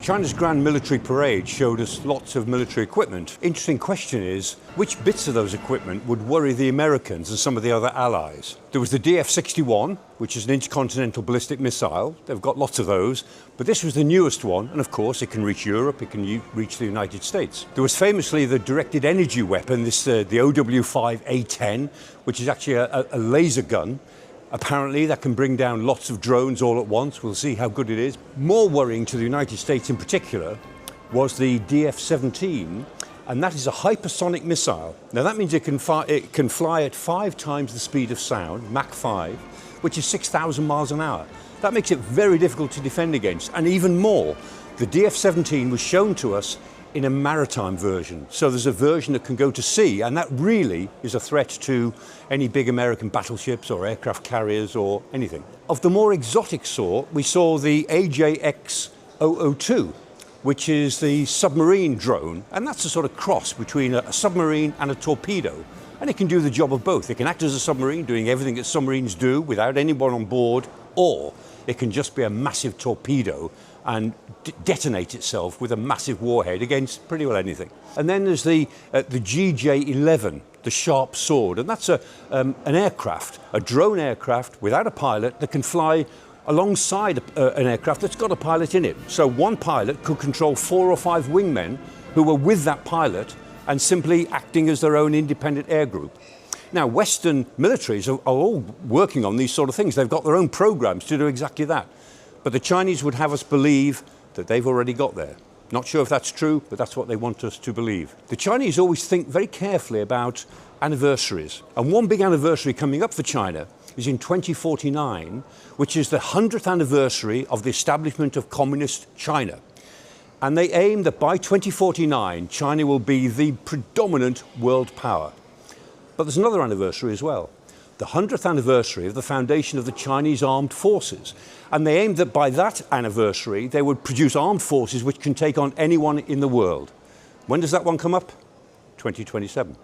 China's Grand Military Parade showed us lots of military equipment. Interesting question is, which bits of those equipment would worry the Americans and some of the other allies? There was the DF-61, which is an intercontinental ballistic missile. They've got lots of those, but this was the newest one, and of course it can reach Europe, it can reach the United States. There was famously the directed energy weapon, the OW5A10, which is actually a laser gun. Apparently that can bring down lots of drones all at once. We'll see how good it is. More worrying to the United States in particular was the DF-17, and that is a hypersonic missile. Now that means it can fly at 5 times the speed of sound, Mach 5, which is 6,000 miles an hour. That makes it very difficult to defend against, and even more, the DF-17 was shown to us in a maritime version. So there's a version that can go to sea, and that really is a threat to any big American battleships or aircraft carriers or anything. Of the more exotic sort, we saw the AJX-002, which is the submarine drone, and that's a sort of cross between a submarine and a torpedo. And it can do the job of both. It can act as a submarine, doing everything that submarines do without anyone on board, or it can just be a massive torpedo and detonate itself with a massive warhead against pretty well anything. And then there's the GJ-11, the Sharp Sword, and that's an aircraft, a drone aircraft without a pilot that can fly alongside an aircraft that's got a pilot in it. So one pilot could control 4 or 5 wingmen who were with that pilot and simply acting as their own independent air group. Now, Western militaries are all working on these sort of things. They've got their own programs to do exactly that. But the Chinese would have us believe that they've already got there. Not sure if that's true, but that's what they want us to believe. The Chinese always think very carefully about anniversaries. And one big anniversary coming up for China is in 2049, which is the 100th anniversary of the establishment of communist China. And they aim that by 2049, China will be the predominant world power. But there's another anniversary as well, the 100th anniversary of the foundation of the Chinese Armed Forces. And they aimed that by that anniversary, they would produce armed forces which can take on anyone in the world. When does that one come up? 2027.